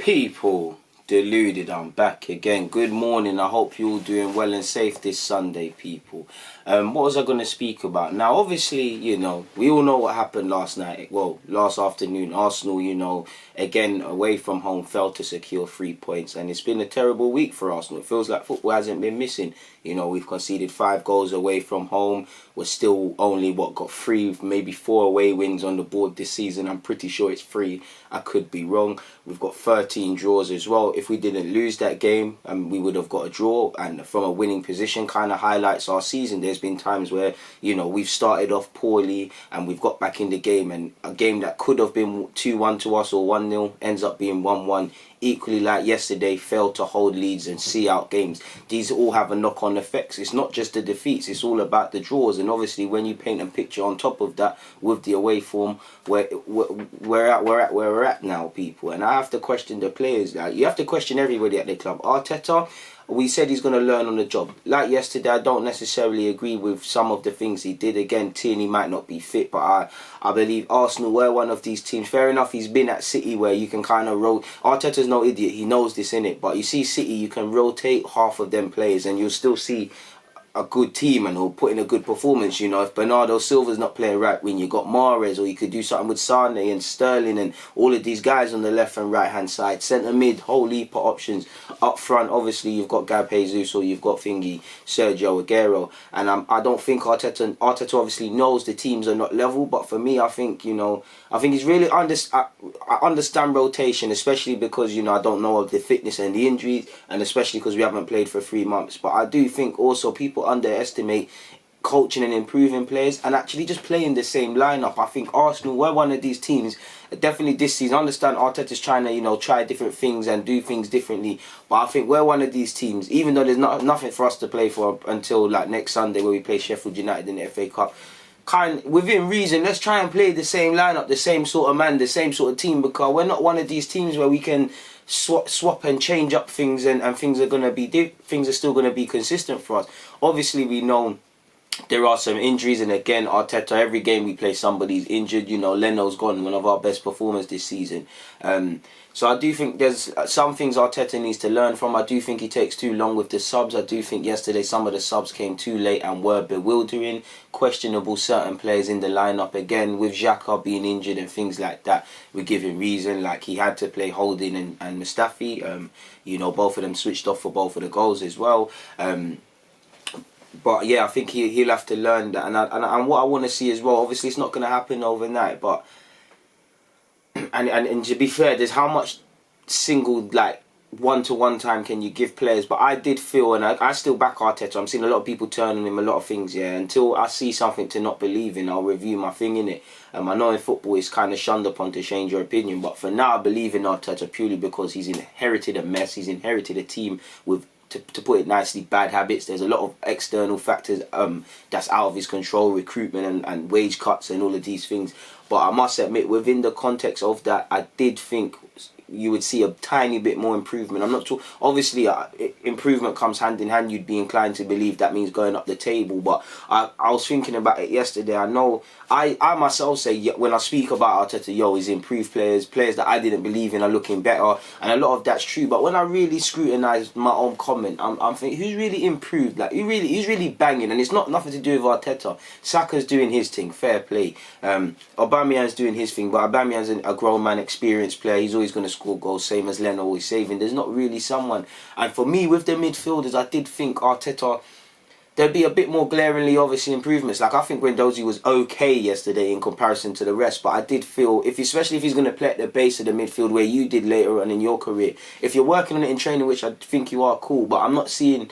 People deluded, I'm back again. Good morning. I hope you're all doing well and safe this Sunday, people. What was I going to speak about? Now, obviously, we all know what happened last night. Well, last afternoon, Arsenal, again, away from home, failed to secure 3 points. And it's been a terrible week for Arsenal. It feels like football hasn't been missing. We've conceded 5 goals away from home. We're still only, got 3, maybe 4 away wins on the board this season. I'm pretty sure it's 3. I could be wrong. We've got 13 draws as well. If we didn't lose that game, we would have got a draw. And from a winning position, kind of highlights our season. There's been times where, we've started off poorly and we've got back in the game. And a game that could have been 2-1 to us or 1-0 ends up being 1-1. Equally, like yesterday, failed to hold leads and see out games. These all have a knock-on effects. It's not just the defeats, it's all about the draws. And obviously, when you paint a picture on top of that with the away form, we're at where we're at now, people. And I have to question the players. You have to question everybody at the club. Arteta, we said he's going to learn on the job. Like yesterday, I don't necessarily agree with some of the things he did. Again, Tierney might not be fit, but I believe Arsenal were one of these teams. Fair enough, he's been at City where you can kind of roll. Arteta's no idiot. He knows this, innit? But you see City, you can rotate half of them players and you'll still see a good team and he'll put in a good performance. If Bernardo Silva's not playing right wing, you got Mahrez, or you could do something with Sane and Sterling and all of these guys on the left and right hand side. Centre mid, whole heap of options. Up front, obviously you've got Gab Jesus or you've got Sergio Aguero. And I don't think Arteta obviously knows the teams are not level, but for me, I think he's really I understand rotation, especially because I don't know of the fitness and the injuries, and especially because we haven't played for 3 months. But I do think also people underestimate coaching and improving players and actually just playing the same lineup. I think Arsenal were one of these teams, definitely this season. I understand Arteta's trying to try different things and do things differently, but I think we're one of these teams, even though there's nothing for us to play for until like next Sunday where we play Sheffield United in the FA Cup. Within reason, let's try and play the same lineup, the same sort of man, the same sort of team, because we're not one of these teams where we can swap and change up things and things are still going to be consistent for us. Obviously, we know there are some injuries, and again, Arteta, every game we play somebody's injured. Leno's gone, one of our best performers this season. So I do think there's some things Arteta needs to learn from. I do think he takes too long with the subs. I do think yesterday some of the subs came too late and were bewildering. Questionable certain players in the lineup. Again, with Xhaka being injured and things like that, we give him reason. Like he had to play Holding and Mustafi. Both of them switched off for both of the goals as well. But yeah, I think he'll have to learn that. And what I want to see as well, obviously it's not going to happen overnight, but and to be fair, there's how much single one-to-one time can you give players. But I did feel, and I still back Arteta. I'm seeing a lot of people turn on him, a lot of things, yeah. Until I see something to not believe in, I'll review my thing in it. I know in football it's kind of shunned upon to change your opinion, but for now I believe in Arteta purely because he's inherited a mess. He's inherited a team with, to put it nicely, bad habits. There's a lot of external factors that's out of his control, recruitment and wage cuts and all of these things. But I must admit, within the context of that, I did think you would see a tiny bit more improvement. I'm not sure. Obviously, improvement comes hand in hand. You'd be inclined to believe that means going up the table. But I was thinking about it yesterday. I know I myself say when I speak about Arteta, he's improved players that I didn't believe in are looking better, and a lot of that's true. But when I really scrutinise my own comment, I'm thinking, who's really improved? Who's really banging? And it's nothing to do with Arteta. Saka's doing his thing, fair play. Aubameyang's doing his thing, but Aubameyang's a grown man, experienced player. He's always going to score goals, same as Leno always saving. There's not really someone. And for me, with the midfielders, I did think Arteta, there'd be a bit more glaringly obviously improvements. I think Guendouzi was okay yesterday in comparison to the rest, but I did feel, especially if he's going to play at the base of the midfield where you did later on in your career, if you're working on it in training, which I think you are, cool, but I'm not seeing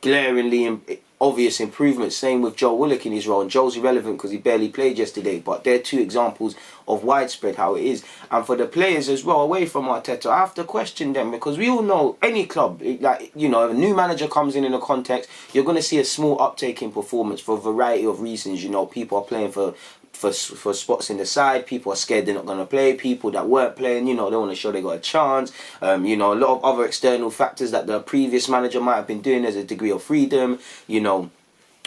glaringly obvious improvements. Same with Joe Willock in his role, and Joe's irrelevant because he barely played yesterday, but they're 2 examples of widespread how it is. And for the players as well, away from Arteta, I have to question them, because we all know any club, if a new manager comes in a context, you're going to see a small uptake in performance for a variety of reasons. People are playing for spots in the side, people are scared they're not going to play, people that weren't playing, they want to show they got a chance, a lot of other external factors that the previous manager might have been doing. There's a degree of freedom,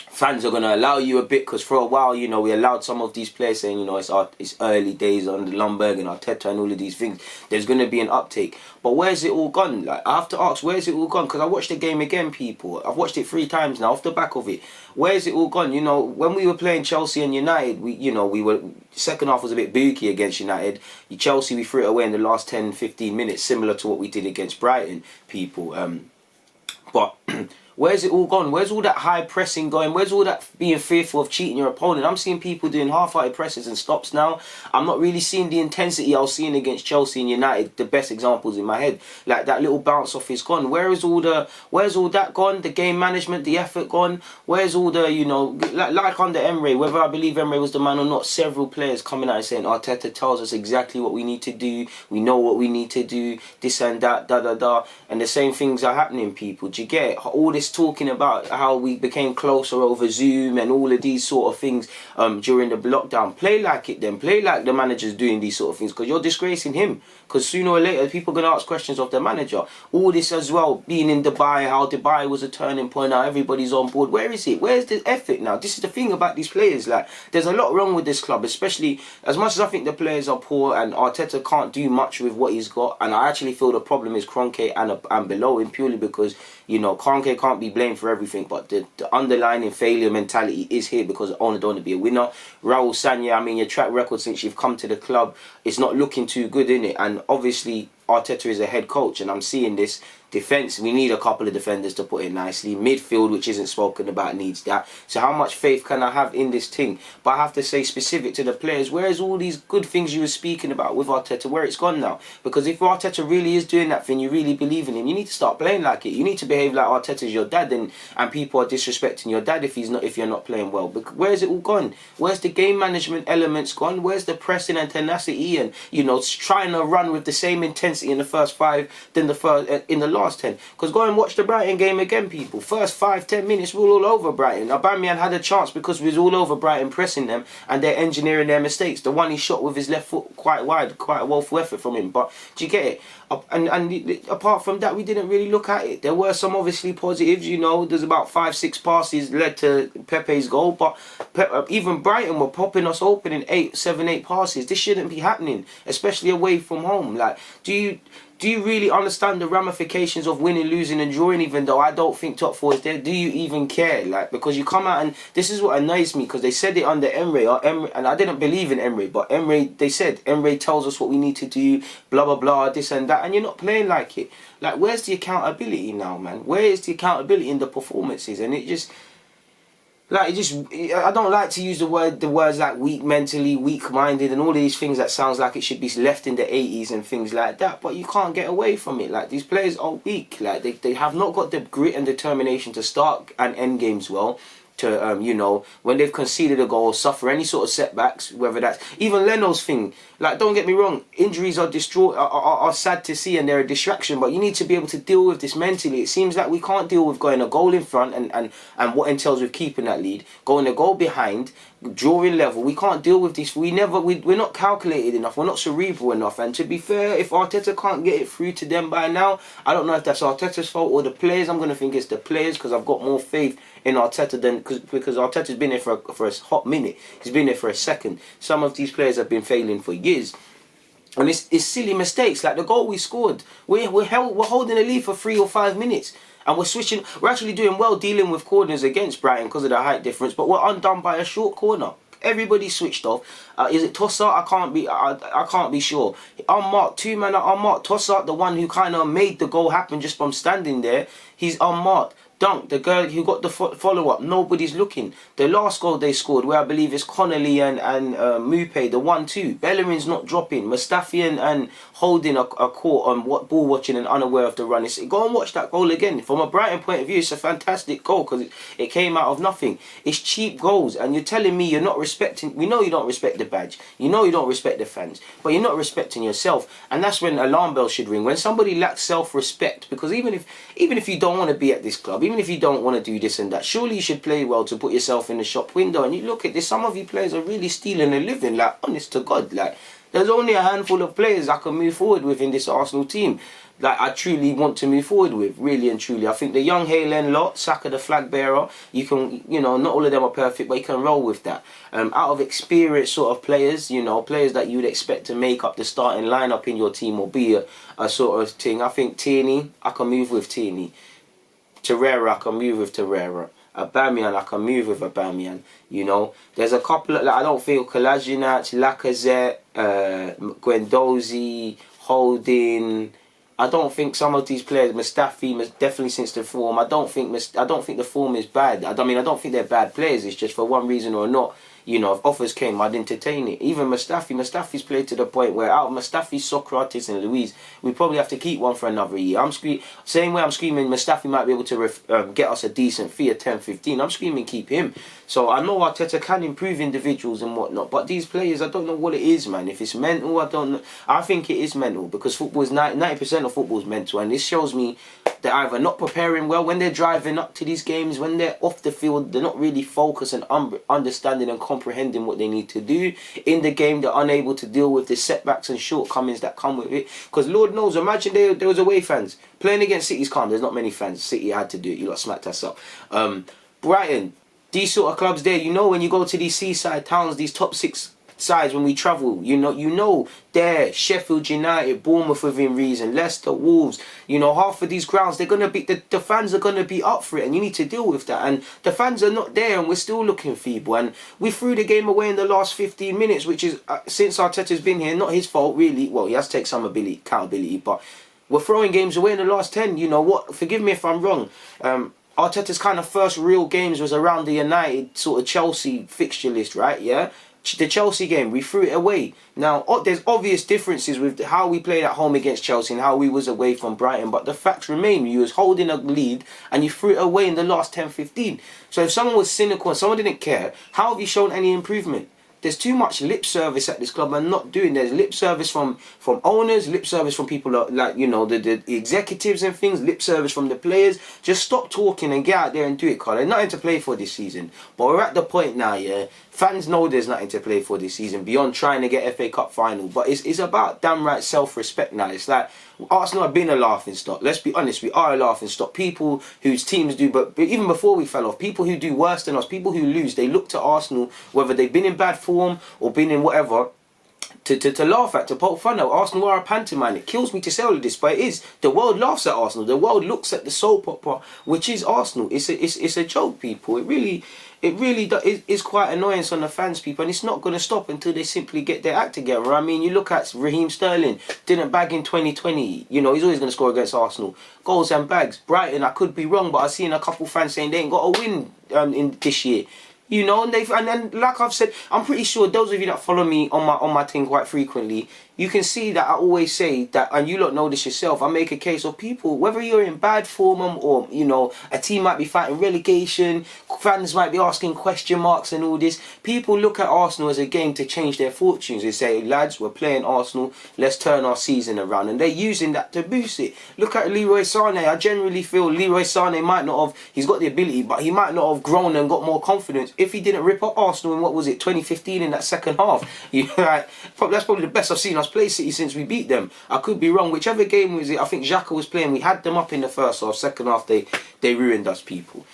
fans are going to allow you a bit, because for a while, you know, we allowed some of these players saying, you know, it's early days under Lundberg and Arteta and all of these things. There's going to be an uptake. But where's it all gone? Like, I have to ask, where's it all gone? Because I watched the game again, people. I've watched it 3 times now off the back of it. Where's it all gone? You know, when we were playing Chelsea and United, we were, second half was a bit booky against United. Chelsea, we threw it away in the last 10, 15 minutes, similar to what we did against Brighton, people. But where's it all gone? Where's all that high pressing going? Where's all that being fearful of cheating your opponent? I'm seeing people doing half-hearted presses and stops now. I'm not really seeing the intensity I was seeing against Chelsea and United. The best examples in my head, like that little bounce off is gone. Where's all that gone? The game management, the effort gone. Where's all the, you know, like under Emre, whether I believe Emre was the man or not, several players coming out and saying Arteta tells us exactly what we need to do. We know what we need to do. This and that, da da da, and the same things are happening, people. Do you get it? All this talking about how we became closer over Zoom and all of these sort of things during the lockdown. Play like it then. Play like the manager's doing these sort of things, because you're disgracing him. Because sooner or later, people are going to ask questions of the manager. All this as well, being in Dubai, how Dubai was a turning point, now everybody's on board. Where is it? Where's the effort now? This is the thing about these players. Like, there's a lot wrong with this club, especially as much as I think the players are poor and Arteta can't do much with what he's got. And I actually feel the problem is Kroenke and below him, purely because, you know, Kroenke can't be blamed for everything, but the underlying failure mentality is here because the owner don't want to be a winner. Raul Sanya, I mean, your track record since you've come to the club, it's not looking too good, innit? And obviously Arteta is a head coach, and I'm seeing this. Defence, we need a couple of defenders, to put it nicely. Midfield, which isn't spoken about, needs that. So how much faith can I have in this thing? But I have to say, specific to the players, where's all these good things you were speaking about with Arteta? Where it's gone now? Because if Arteta really is doing that thing, you really believe in him, you need to start playing like it. You need to behave like Arteta's your dad, and people are disrespecting your dad if you're not playing well. But where's it all gone? Where's the game management elements gone? Where's the pressing and tenacity and, you know, trying to run with the same intensity in the first 5 than in the last 10? Because go and watch the Brighton game again, people. First 5-10 minutes, we're all over Brighton. Aubameyang had a chance because we was all over Brighton pressing them, and they're engineering their mistakes. The one he shot with his left foot quite wide, quite a woeful effort from him. But do you get it? And apart from that, we didn't really look at it. There were some obviously positives, you know. There's about 5-6 passes led to Pepe's goal, but even Brighton were popping us open in 7-8 passes. This shouldn't be happening, especially away from home. Like, do you really understand the ramifications of winning, losing and drawing, even though I don't think top 4 is there? Do you even care? Like, because you come out, and this is what annoys me, because they said it under Emre, and I didn't believe in Emre, but they said Emre tells us what we need to do, blah, blah, blah, this and that, and you're not playing like it. Like, where's the accountability now, man? Where is the accountability in the performances? And it just... Like, I don't like to use the words like weak mentally, weak-minded, and all these things that sounds like it should be left in the 80s and things like that. But you can't get away from it. Like, these players are weak. Like, they have not got the grit and determination to start and end games well. To, you know, when they've conceded a goal, suffer any sort of setbacks, whether that's... Even Leno's thing, like, don't get me wrong, injuries are sad to see, and they're a distraction, but you need to be able to deal with this mentally. It seems like we can't deal with going a goal in front and what entails with keeping that lead, going a goal behind, drawing level. We can't deal with this. We're not calculated enough. We're not cerebral enough. And to be fair, if Arteta can't get it through to them by now, I don't know if that's Arteta's fault or the players. I'm going to think it's the players, because I've got more faith in Arteta than... Because Arteta's been there for a hot minute. He's been there for a second. Some of these players have been failing for years. And it's silly mistakes. Like the goal we scored. We're holding the lead for 3 or 5 minutes. And we're actually doing well dealing with corners against Brighton because of the height difference. But we're undone by a short corner. Everybody switched off. Is it Tossart? I can't be sure. Unmarked, 2 men are unmarked. Tossart, the one who kind of made the goal happen just from standing there, he's unmarked. Dunk, the girl who got the follow-up, nobody's looking. The last goal they scored, where I believe it's Connolly and Mupe, the 1-2. Bellerin's not dropping. Mustafi and Holding are caught on ball watching and unaware of the run. Go and watch that goal again. From a Brighton point of view, it's a fantastic goal because it came out of nothing. It's cheap goals, and you're telling me you're not respecting... We know you don't respect the badge. You know you don't respect the fans, but you're not respecting yourself. And that's when alarm bells should ring. When somebody lacks self-respect, because even if you don't want to be at this club, even if you don't want to do this and that, surely you should play well to put yourself in the shop window. And you look at this, some of you players are really stealing a living, like, honest to God, like, There's only a handful of players I can move forward with in this Arsenal team that I truly want to move forward with, really and truly. I think the young Haaland lot, Saka the flag bearer, you can, you know, not all of them are perfect, but you can roll with that. Out of experience sort of players, you know, players that you would expect to make up the starting lineup in your team or be a sort of thing. I think Tierney, I can move with Tierney. Torreira, I can move with Torreira. Aubameyang, I can move with Aubameyang. You know, there's a couple of, like, I don't feel Kolasinac, Lacazette, Guendouzi, Holding. I don't think some of these players, Mustafi, definitely since the form. I don't think the form is bad. I don't think they're bad players. It's just for one reason or not. You know, if offers came, I'd entertain it. Even Mustafi's played to the point where out of Mustafi, Socrates and Luiz, we probably have to keep one for another year. Same way I'm screaming Mustafi might be able to get us a decent fee of 10, 15. I'm screaming keep him. So I know Arteta can improve individuals and whatnot, but these players, I don't know what it is, man. If it's mental, I don't know. I think it is mental because football is 90% of football is mental, and this shows me they're either not preparing well when they're driving up to these games, when they're off the field, they're not really focused and understanding and comprehending what they need to do in the game. They're unable to deal with the setbacks and shortcomings that come with it. Because Lord knows, imagine there was away fans playing against City's calm. There's not many fans. City had to do it. You lot smacked us up. Brighton, these sort of clubs there. You know, when you go to these seaside towns, these top 6 sides when we travel, you know there, Sheffield United, Bournemouth within reason, Leicester, Wolves, you know, half of these grounds, they're gonna be the fans are gonna be up for it, and you need to deal with that. And the fans are not there, and we're still looking feeble. And we threw the game away in the last 15 minutes, which is since Arteta's been here, not his fault really. Well, he has to take some accountability, but we're throwing games away in the last 10. You know what? Forgive me if I'm wrong. Arteta's kind of first real games was around the United sort of Chelsea fixture list, right? Yeah. The Chelsea game, we threw it away. Now, there's obvious differences with how we played at home against Chelsea and how we was away from Brighton, but the facts remain. You was holding a lead and you threw it away in the last 10, 15. So if someone was cynical and someone didn't care, how have you shown any improvement? There's too much lip service at this club and not doing. There's lip service from owners, lip service from people like, you know, the executives and things, lip service from the players. Just stop talking and get out there and do it, Carl. There's nothing to play for this season. But we're at the point now, yeah, fans know there's nothing to play for this season beyond trying to get FA Cup final. But it's about damn right self-respect now. It's like Arsenal have been a laughing stock. Let's be honest, we are a laughing stock. People whose teams do, but even before we fell off, people who do worse than us, people who lose, they look to Arsenal, whether they've been in bad form or been in whatever, to laugh at, to poke fun at. Arsenal are a pantomime. It kills me to say all of this, but it is. The world laughs at Arsenal. The world looks at the soap opera, which is Arsenal. It's a joke, people. It really is quite annoying on the fans, people, and it's not going to stop until they simply get their act together. I mean, you look at Raheem Sterling, didn't bag in 2020. You know, he's always going to score against Arsenal. Goals and bags. Brighton, I could be wrong, but I've seen a couple fans saying they ain't got a win in this year. You know, and then like I've said, I'm pretty sure those of you that follow me on my thing quite frequently, you can see that I always say that, and you lot know this yourself, I make a case of people, whether you're in bad form or, you know, a team might be fighting relegation, fans might be asking question marks and all this. People look at Arsenal as a game to change their fortunes. They say, lads, we're playing Arsenal, let's turn our season around. And they're using that to boost it. Look at Leroy Sané. I generally feel Leroy Sané might not have, he's got the ability, but he might not have grown and got more confidence if he didn't rip up Arsenal in, what was it, 2015 in that second half. You know, like, that's probably the best I've seen us play City since we beat them. I could be wrong. Whichever game was it, I think Xhaka was playing. We had them up in the first half. Second half, they ruined us, people.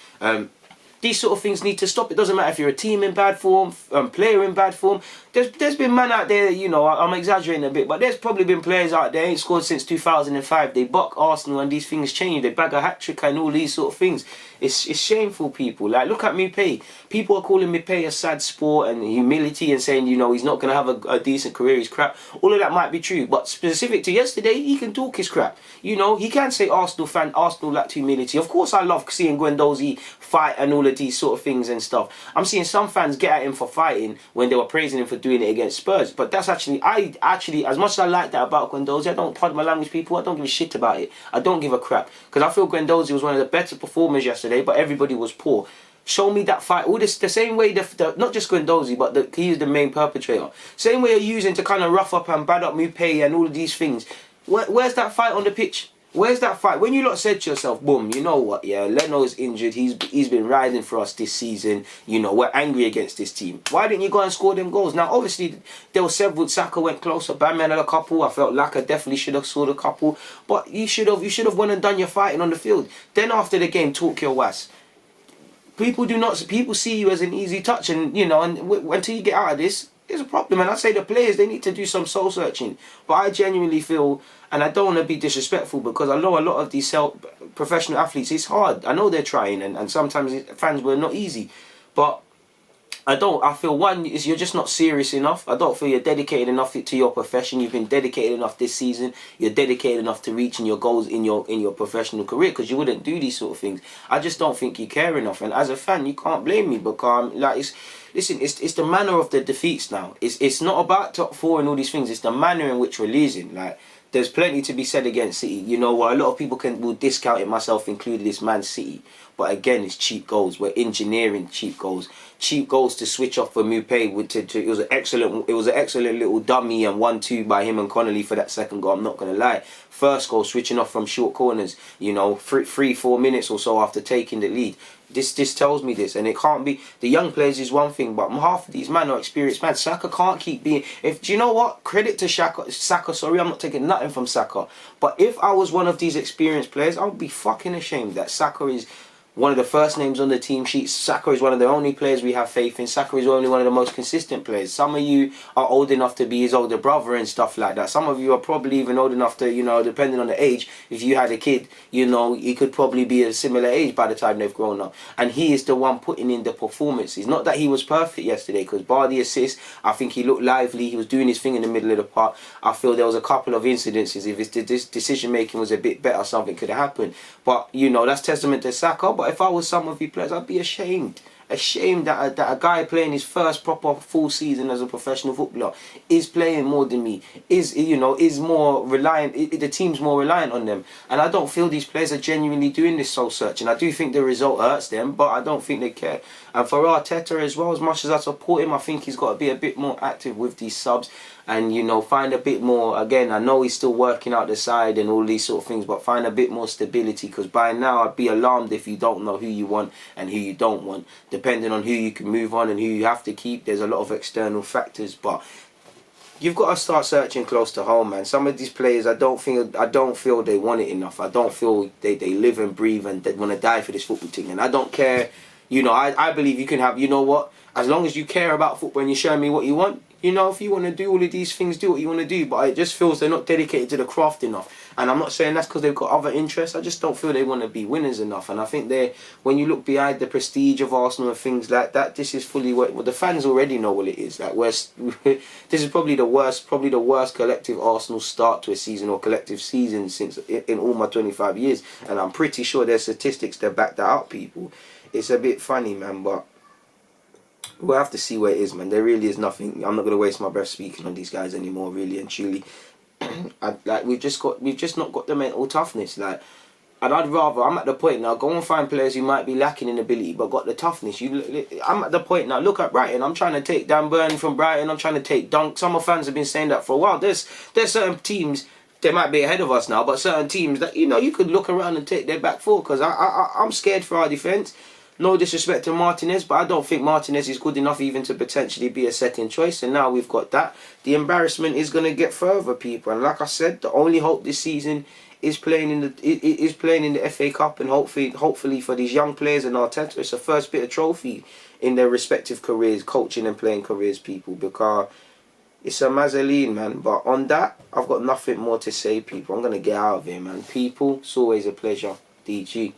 These sort of things need to stop. It doesn't matter if you're a team in bad form, player in bad form. There's been man out there, you know, I'm exaggerating a bit, but there's probably been players out there ain't scored since 2005. They buck Arsenal and these things change. They bag a hat-trick and all these sort of things. It's shameful, people. Like, look at Mufc. People are calling Mufc a sad sport and humility and saying, you know, he's not going to have a decent career, he's crap. All of that might be true, but specific to yesterday, he can talk his crap. You know, he can say Arsenal lacked humility. Of course, I love seeing Guendouzi fight and all of these sort of things and stuff. I'm seeing some fans get at him for fighting when they were praising him for doing it against Spurs. But that's actually, as much as I like that about Guendouzi, I don't, pardon my language, people, I don't give a shit about it. I don't give a crap. Because I feel Guendouzi was one of the better performers yesterday, but everybody was poor. Show me that fight. All this, the same way, not just Guendouzi, but he's the main perpetrator. Same way you're using to kind of rough up and bad up Mupay and all of these things. Where's that fight on the pitch? Where's that fight? When you lot said to yourself, boom, you know what, yeah, Leno's injured, he's been riding for us this season, you know, we're angry against this team. Why didn't you go and score them goals? Now, obviously, there were several. Saka went closer, Batman had a couple, I felt Laka definitely should have scored a couple, but you should have went and done your fighting on the field. Then after the game, talk your wass. People see you as an easy touch, and, you know, and until you get out of this, there's a problem. And I say the players, they need to do some soul searching. But I genuinely feel, and I don't want to be disrespectful, because I know a lot of these professional athletes, it's hard. I know they're trying, and sometimes fans were not easy. But I feel, one, is you're just not serious enough. I don't feel you're dedicated enough to your profession. You've been dedicated enough this season. You're dedicated enough to reaching your goals in your professional career, because you wouldn't do these sort of things. I just don't think you care enough. And as a fan, you can't blame me, because it's the manner of the defeats now. It's not about top four and all these things. It's the manner in which we're losing. Like, there's plenty to be said against City. You know what? A lot of people will discount it, myself included, this Man City. But again, it's cheap goals. We're engineering cheap goals. Cheap goals to switch off for Mufc. It was an excellent little dummy and 1-2 by him and Connolly for that second goal. I'm not gonna lie. First goal, switching off from short corners. You know, 3-4 minutes or so after taking the lead. This tells me this, and it can't be. The young players is one thing, but half of these men are experienced men. Saka can't keep being. Do you know what? Credit to Saka. Sorry, I'm not taking nothing from Saka. But if I was one of these experienced players, I would be fucking ashamed that Saka is one of the first names on the team sheet. Saka is one of the only players we have faith in. Saka is only one of the most consistent players. Some of you are old enough to be his older brother and stuff like that. Some of you are probably even old enough to, you know, depending on the age, if you had a kid, you know, he could probably be a similar age by the time they've grown up. And he is the one putting in the performances. Not that he was perfect yesterday, because bar the assist, I think he looked lively. He was doing his thing in the middle of the park. I feel there was a couple of incidences. If his decision making was a bit better, something could have happened. But, you know, that's testament to Saka. But if I was some of you players, I'd be ashamed that a guy playing his first proper full season as a professional footballer is playing more than me, is more reliant, the team's more reliant on them. And I don't feel these players are genuinely doing this soul searching. I do think the result hurts them, but I don't think they care. And for Arteta as well, as much as I support him, I think he's got to be a bit more active with these subs, and, you know, find a bit more. Again, I know he's still working out the side and all these sort of things, but find a bit more stability, because by now I'd be alarmed if you don't know who you want and who you don't want. Depending on who you can move on and who you have to keep, there's a lot of external factors, but you've got to start searching close to home, man. Some of these players, I don't feel they want it enough. I don't feel they live and breathe and they want to die for this football team. And I don't care, you know, I believe you can have, you know what, as long as you care about football and you show me what you want, you know, if you want to do all of these things, do what you want to do. But it just feels they're not dedicated to the craft enough. And I'm not saying that's because they've got other interests. I just don't feel they want to be winners enough. And I think when you look behind the prestige of Arsenal and things like that, this is fully what the fans already know what it is. Like, this is probably the worst collective Arsenal start to a season, or collective season, since in all my 25 years. And I'm pretty sure there's statistics that back that up, people. It's a bit funny, man, but we'll have to see where it is, man. There really is nothing. I'm not going to waste my breath speaking on these guys anymore, really and truly. We've just not got the mental toughness. Like, and I'm at the point now, go and find players who might be lacking in ability but got the toughness. I'm at the point now, look at Brighton. I'm trying to take Dan Burn from Brighton. I'm trying to take Dunk. Some of fans have been saying that for a while. There's certain teams, they might be ahead of us now, but certain teams that, you know, you could look around and take their back four, because I'm scared for our defence. No disrespect to Martinez, but I don't think Martinez is good enough even to potentially be a second choice. And now we've got that. The embarrassment is going to get further, people. And like I said, the only hope this season is playing in the FA Cup, and hopefully for these young players and Arteta, it's the first bit of trophy in their respective careers, coaching and playing careers, people, because it's a mazzoline, man. But on that, I've got nothing more to say, people. I'm going to get out of here, man. People, it's always a pleasure. DG.